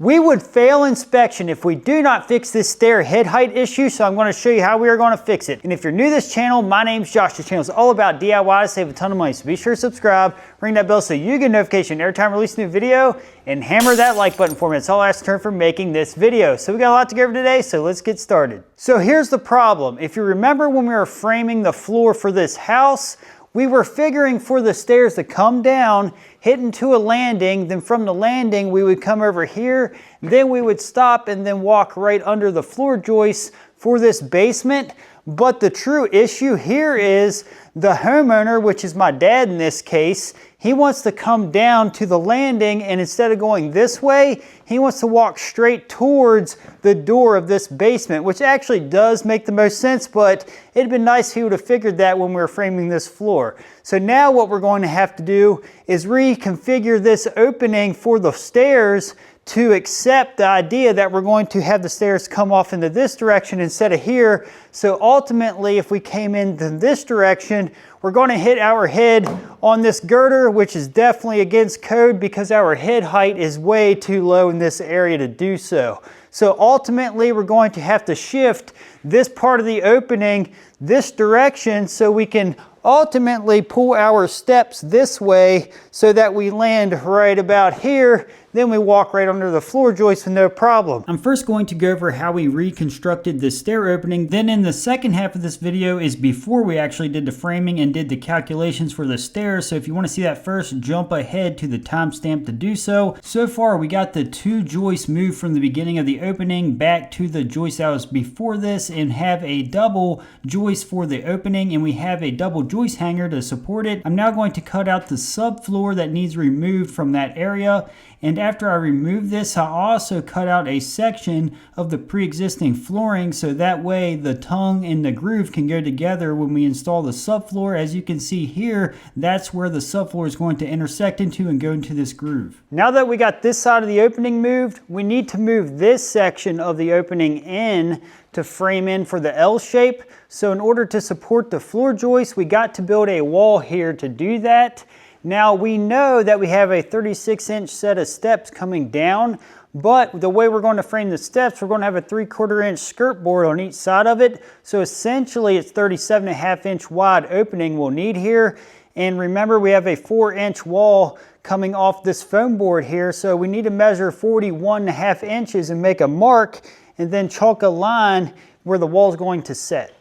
We would fail inspection if we do not fix this stair head height issue, so I'm going to show you how we are going to fix it. And if you're new to this channel, my name's Josh. This channel is all about DIY to save a ton of money, so be sure to subscribe, ring that bell so you get a notification every time I release a new video, and hammer that like button for me. That's all I ask in return for making this video. So we got a lot to go over today, so let's get started. So here's the problem. If you remember when we were framing the floor for this house, we were figuring for the stairs to come down, hit into a landing, then from the landing we would come over here, then we would stop and then walk right under the floor joists for this basement. But the true issue here is the homeowner, which is my dad in this case, he wants to come down to the landing, and instead of going this way, he wants to walk straight towards the door of this basement, which actually does make the most sense, but it'd been nice if he would have figured that when we were framing this floor. So now what we're going to have to do is reconfigure this opening for the stairs to accept the idea that we're going to have the stairs come off into this direction instead of here. So ultimately, if we came into this direction, we're going to hit our head on this girder, which is definitely against code because our head height is way too low in this area to do so. So ultimately, we're going to have to shift this part of the opening this direction so we can ultimately pull our steps this way so that we land right about here. Then we walk right under the floor joist with no problem. I'm first going to go over how we reconstructed the stair opening. Then in the second half of this video is before we actually did the framing and did the calculations for the stairs. So if you want to see that first, jump ahead to the timestamp to do so. So far we got the two joists moved from the beginning of the opening back to the joist that was before this, and have a double joist for the opening, and we have a double joist hanger to support it. I'm now going to cut out the subfloor that needs removed from that area. And after I remove this, I also cut out a section of the pre-existing flooring so that way the tongue and the groove can go together when we install the subfloor. As you can see here, that's where the subfloor is going to intersect into and go into this groove. Now that we got this side of the opening moved, we need to move this section of the opening in to frame in for the L shape. So in order to support the floor joist, we got to build a wall here to do that. Now we know that we have a 36-inch set of steps coming down, but the way we're going to frame the steps, we're going to have a 3/4 inch skirt board on each side of it. So essentially it's 37.5 inch wide opening we'll need here. And remember, we have a 4-inch wall coming off this foam board here. So we need to measure 41.5 inches and make a mark and then chalk a line where the wall is going to set.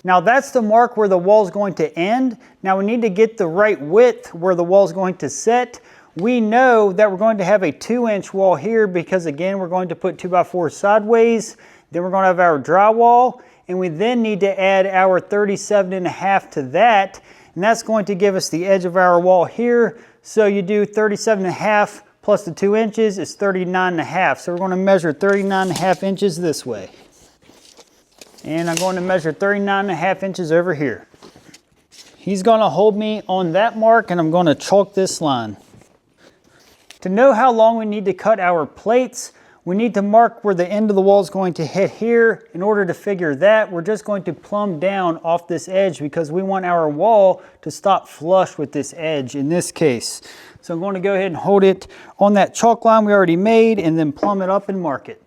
Now that's the mark where the wall is going to end. Now we need to get the right width where the wall is going to set. We know that we're going to have a 2-inch wall here because again, we're going to put 2x4 sideways. Then we're going to have our drywall, and we then need to add our 37.5 to that. And that's going to give us the edge of our wall here. So you do 37.5 plus the 2 inches is 39.5. So we're going to measure 39.5 inches this way. And I'm going to measure 39.5 inches over here. He's going to hold me on that mark, and I'm going to chalk this line. To know how long we need to cut our plates, we need to mark where the end of the wall is going to hit here. In order to figure that, we're just going to plumb down off this edge because we want our wall to stop flush with this edge in this case. So I'm going to go ahead and hold it on that chalk line we already made and then plumb it up and mark it.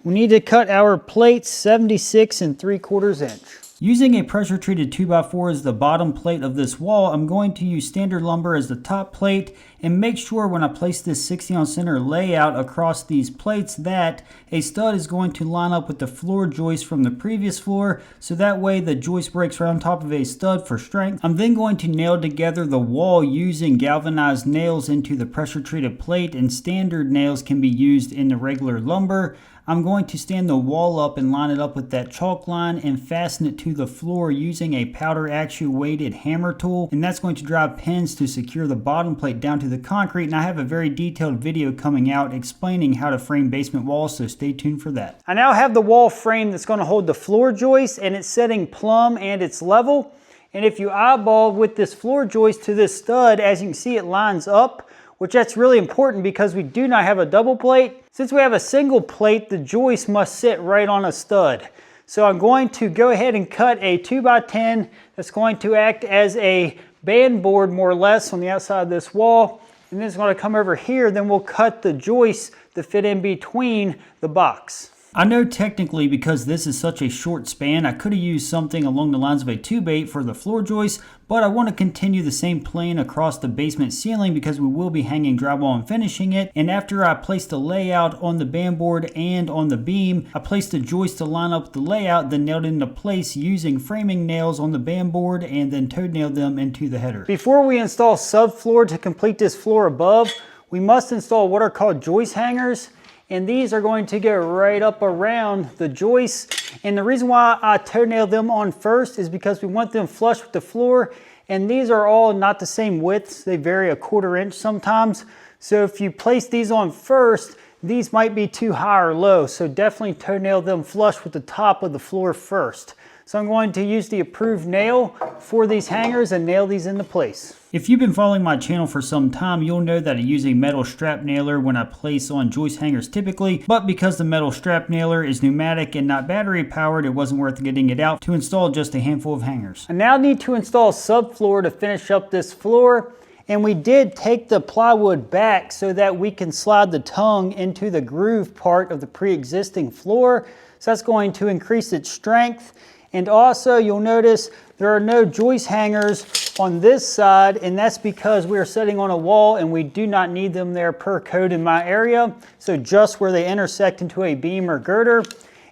We need to cut our plates 76 3/4 inch. Using a pressure treated 2x4 as the bottom plate of this wall, I'm going to use standard lumber as the top plate and make sure when I place this 60-ounce center layout across these plates that a stud is going to line up with the floor joist from the previous floor, so that way the joist breaks right on top of a stud for strength. I'm then going to nail together the wall using galvanized nails into the pressure treated plate, and standard nails can be used in the regular lumber. I'm going to stand the wall up and line it up with that chalk line and fasten it to the floor using a powder actuated hammer tool, and that's going to drive pins to secure the bottom plate down to the concrete. And I have a very detailed video coming out explaining how to frame basement walls, so stay tuned for that. I now have the wall frame that's going to hold the floor joist, and it's setting plumb and it's level. And if you eyeball with this floor joist to this stud, as you can see, it lines up, which that's really important because we do not have a double plate. Since we have a single plate, the joist must sit right on a stud. So I'm going to go ahead and cut a 2x10 that's going to act as a band board more or less on the outside of this wall, and then it's going to come over here. Then we'll cut the joists to fit in between the box. I know technically, because this is such a short span, I could have used something along the lines of a 2x8 for the floor joist, but I want to continue the same plane across the basement ceiling because we will be hanging drywall and finishing it. And after I placed the layout on the band board and on the beam, I placed the joist to line up the layout, then nailed it into place using framing nails on the band board and then toe nailed them into the header. Before we install subfloor to complete this floor above, we must install what are called joist hangers. And these are going to go right up around the joists. And the reason why I toe nail them on first is because we want them flush with the floor. And these are all not the same widths. They vary a 1/4 inch sometimes. So if you place these on first, these might be too high or low. So definitely toe nail them flush with the top of the floor first. So I'm going to use the approved nail for these hangers and nail these into place. If you've been following my channel for some time, you'll know that I use a metal strap nailer when I place on joist hangers typically, but because the metal strap nailer is pneumatic and not battery powered, it wasn't worth getting it out to install just a handful of hangers. I now need to install subfloor to finish up this floor. And we did take the plywood back so that we can slide the tongue into the groove part of the pre-existing floor. So that's going to increase its strength. And also you'll notice there are no joist hangers on this side, and that's because we are sitting on a wall and we do not need them there per code in my area. So just where they intersect into a beam or girder.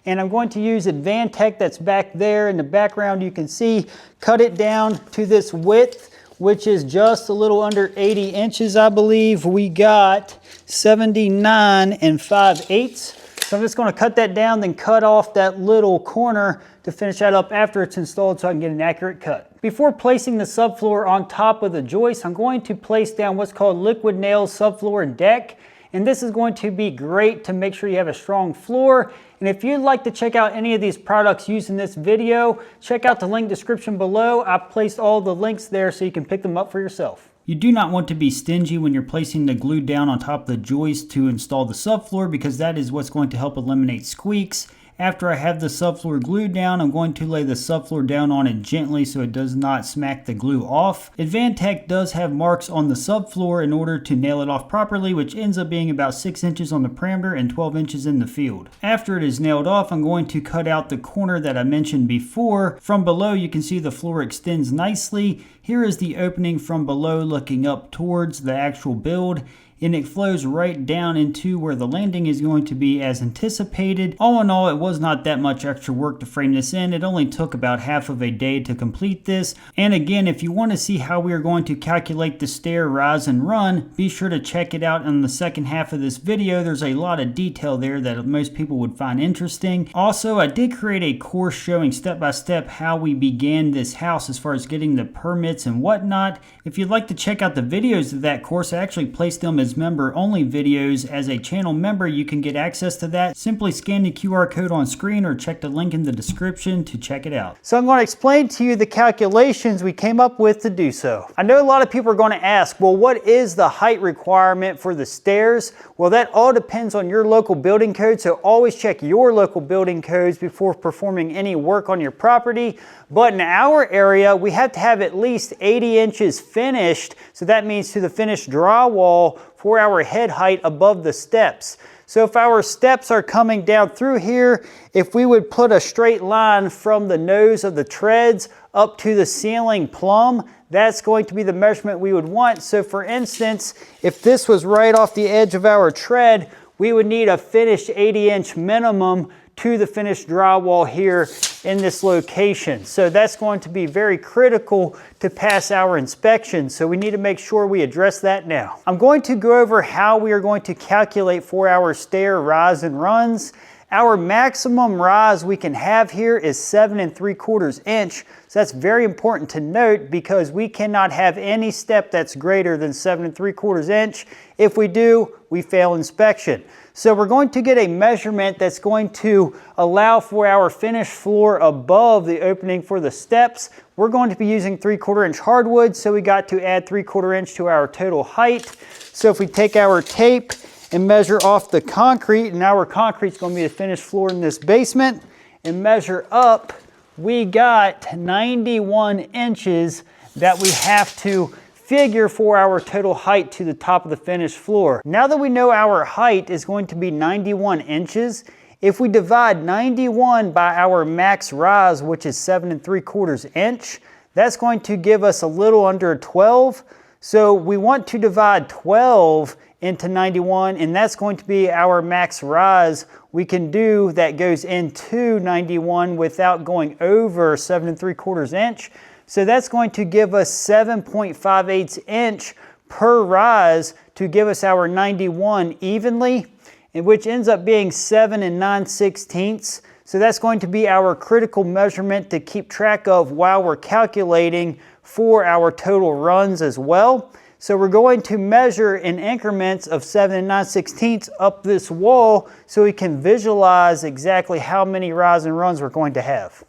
And I'm going to use Advantech that's back there in the background. You can see, cut it down to this width, which is just a little under 80 inches, I believe. We got 79 5/8. So I'm just going to cut that down, then cut off that little corner to finish that up after it's installed so I can get an accurate cut. Before placing the subfloor on top of the joist, I'm going to place down what's called liquid nails subfloor deck. And this is going to be great to make sure you have a strong floor. And if you'd like to check out any of these products used in this video, check out the link description below. I've placed all the links there so you can pick them up for yourself. You do not want to be stingy when you're placing the glue down on top of the joist to install the subfloor, because that is what's going to help eliminate squeaks. After I have the subfloor glued down, I'm going to lay the subfloor down on it gently so it does not smack the glue off. Advantech does have marks on the subfloor in order to nail it off properly, which ends up being about 6 inches on the parameter and 12 inches in the field. After it is nailed off, I'm going to cut out the corner that I mentioned before. From below, you can see the floor extends nicely. Here is the opening from below looking up towards the actual build, and it flows right down into where the landing is going to be as anticipated. All in all, it was not that much extra work to frame this in. It only took about half of a day to complete this. And again, if you want to see how we are going to calculate the stair rise and run, be sure to check it out in the second half of this video. There's a lot of detail there that most people would find interesting. Also, I did create a course showing step by step how we began this house as far as getting the permits and whatnot. If you'd like to check out the videos of that course, I actually placed them as member only videos. As a channel member, you can get access to that. Simply scan the QR code on screen or check the link in the description to check it out. So I'm going to explain to you the calculations we came up with to do so. I know a lot of people are going to ask, well, what is the height requirement for the stairs? Well, that all depends on your local building code, so always check your local building codes before performing any work on your property. But in our area, we have to have at least 80 inches finished, so that means to the finished drywall for our head height above the steps. So if our steps are coming down through here, if we would put a straight line from the nose of the treads up to the ceiling plumb, that's going to be the measurement we would want. So for instance, if this was right off the edge of our tread, we would need a finished 80-inch minimum to the finished drywall here in this location. So that's going to be very critical to pass our inspection. So we need to make sure we address that now. I'm going to go over how we are going to calculate for our stair rise and runs. Our maximum rise we can have here is 7 3/4 inch. So that's very important to note because we cannot have any step that's greater than 7 3/4 inch. If we do, we fail inspection. So we're going to get a measurement that's going to allow for our finished floor above the opening for the steps. We're going to be using 3/4 inch hardwood, so we got to add 3/4 inch to our total height. So if we take our tape and measure off the concrete, and our concrete is going to be the finished floor in this basement, and measure up, we got 91 inches that we have to figure for our total height to the top of the finished floor. Now that we know our height is going to be 91 inches, if we divide 91 by our max rise, which is 7 3/4 inch, that's going to give us a little under 12. So we want to divide 12 into 91, and that's going to be our max rise we can do that goes into 91 without going over 7 3/4 inch. So that's going to give us 7.58 inch per rise to give us our 91 evenly, and which ends up being 7 9/16. So that's going to be our critical measurement to keep track of while we're calculating for our total runs as well. So we're going to measure in increments of 7 9/16 up this wall so we can visualize exactly how many rise and runs we're going to have.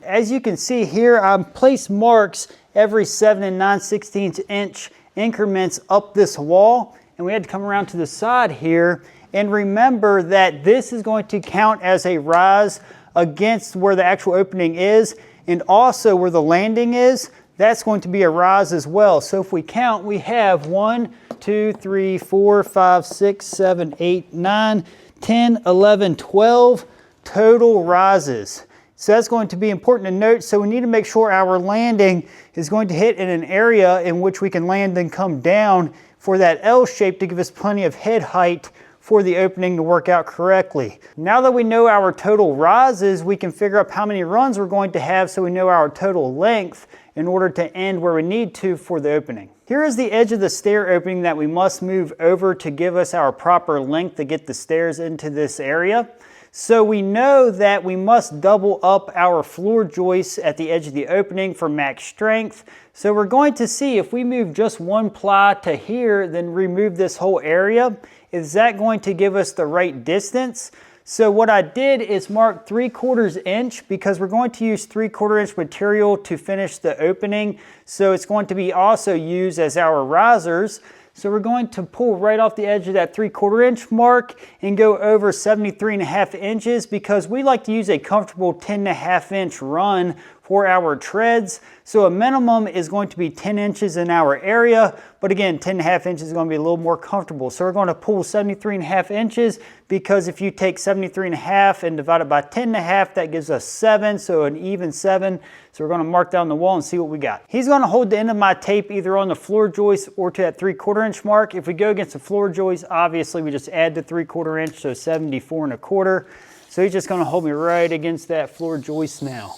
As you can see here, I've placed marks every 7 9/16 inch increments up this wall, and we had to come around to the side here and remember that this is going to count as a rise against where the actual opening is, and also where the landing is, that's going to be a rise as well. So if we count, we have 1, 2, 3, 4, 5, 6, 7, 8, 9, 10, 11, 12 total rises. So that's going to be important to note. So we need to make sure our landing is going to hit in an area in which we can land and come down for that L shape to give us plenty of head height for the opening to work out correctly. Now that we know our total rises, we can figure out how many runs we're going to have so we know our total length in order to end where we need to for the opening. Here is the edge of the stair opening that we must move over to give us our proper length to get the stairs into this area. So we know that we must double up our floor joists at the edge of the opening for max strength. So we're going to see if we move just one ply to here, then remove this whole area, is that going to give us the right distance? So what I did is mark 3/4 inch because we're going to use 3/4 inch material to finish the opening. So it's going to be also used as our risers. So we're going to pull right off the edge of that 3/4 inch mark and go over 73.5 inches because we like to use a comfortable 10.5 inch run for our treads. So a minimum is going to be 10 inches in our area, but again, 10.5 inches is going to be a little more comfortable. So we're going to pull 73.5 inches because if you take 73.5 and divide it by 10.5, that gives us 7, so an even 7. So we're going to mark down the wall and see what we got. He's going to hold the end of my tape either on the floor joist or to that 3/4 inch mark. If we go against the floor joist, obviously we just add the 3/4 inch, so 74.25. So he's just going to hold me right against that floor joist now.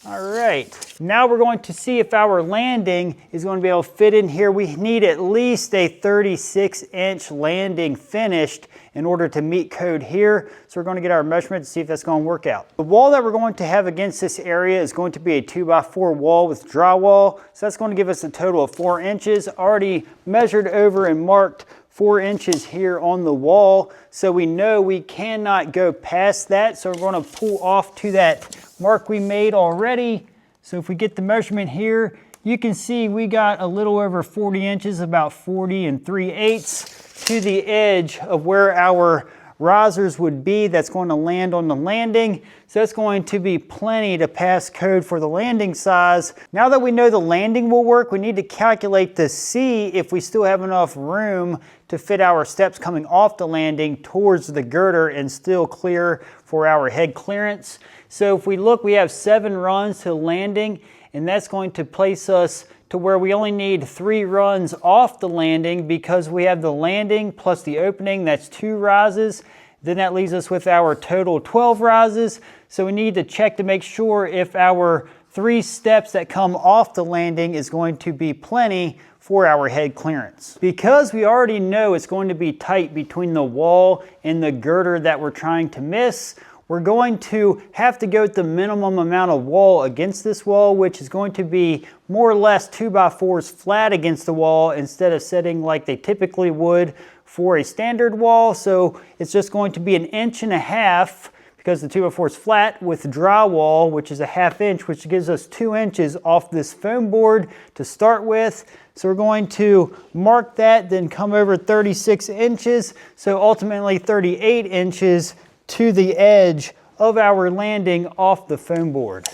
All right, now we're going to see if our landing is going to be able to fit in here. We need at least a 36 inch landing finished in order to meet code here. So we're going to get our measurement to see if that's going to work out. The wall that we're going to have against this area is going to be a 2x4 wall with drywall. So that's going to give us a total of 4 inches. Already measured over and marked 4 inches here on the wall. So we know we cannot go past that. So we're going to pull off to that mark we made already. So if we get the measurement here, you can see we got a little over 40 inches, about 40 3/8 to the edge of where our risers would be. That's going to land on the landing. So that's going to be plenty to pass code for the landing size. Now that we know the landing will work, we need to calculate to see if we still have enough room to fit our steps coming off the landing towards the girder and still clear for our head clearance. So if we look, we have 7 runs to landing, and that's going to place us to where we only need 3 runs off the landing because we have the landing plus the opening, that's 2 rises. Then that leaves us with our total 12 rises. So we need to check to make sure if our 3 steps that come off the landing is going to be plenty for our head clearance. Because we already know it's going to be tight between the wall and the girder that we're trying to miss, we're going to have to go with the minimum amount of wall against this wall, which is going to be more or less 2x4s flat against the wall instead of setting like they typically would for a standard wall. So it's just going to be 1.5 inches because the 2x4 is flat with drywall, which is a 1/2 inch, which gives us 2 inches off this foam board to start with. So we're going to mark that, then come over 36 inches. So ultimately 38 inches to the edge of our landing off the foam board.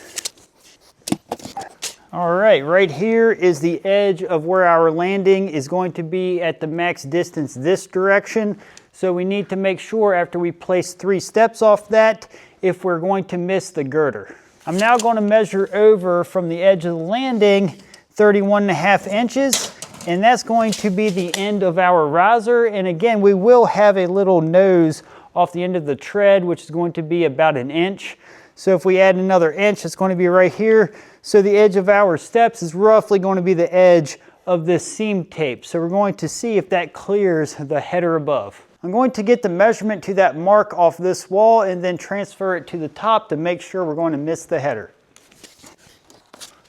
All right here is the edge of where our landing is going to be at the max distance this direction. So we need to make sure after we place 3 steps off that, if we're going to miss the girder. I'm now going to measure over from the edge of the landing 31.5 inches, and that's going to be the end of our riser. And again, we will have a little nose off the end of the tread, which is going to be about 1 inch. So if we add another inch, it's going to be right here. So the edge of our steps is roughly going to be the edge of this seam tape. So we're going to see if that clears the header above. I'm going to get the measurement to that mark off this wall and then transfer it to the top to make sure we're going to miss the header.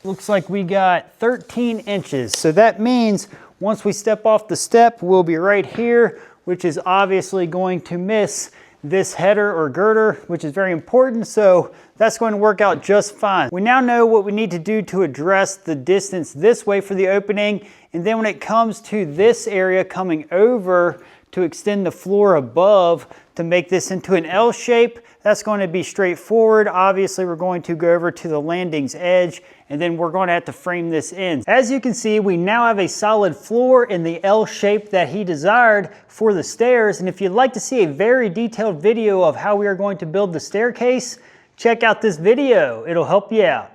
Looks like we got 13 inches. So that means once we step off the step, we'll be right here, which is obviously going to miss this header or girder, which is very important. So that's going to work out just fine. We now know what we need to do to address the distance this way for the opening. And then when it comes to this area coming over to extend the floor above to make this into an L shape, that's going to be straightforward. Obviously, we're going to go over to the landing's edge and then we're going to have to frame this in. As you can see, we now have a solid floor in the L shape that he desired for the stairs. And if you'd like to see a very detailed video of how we are going to build the staircase, check out this video. It'll help you out.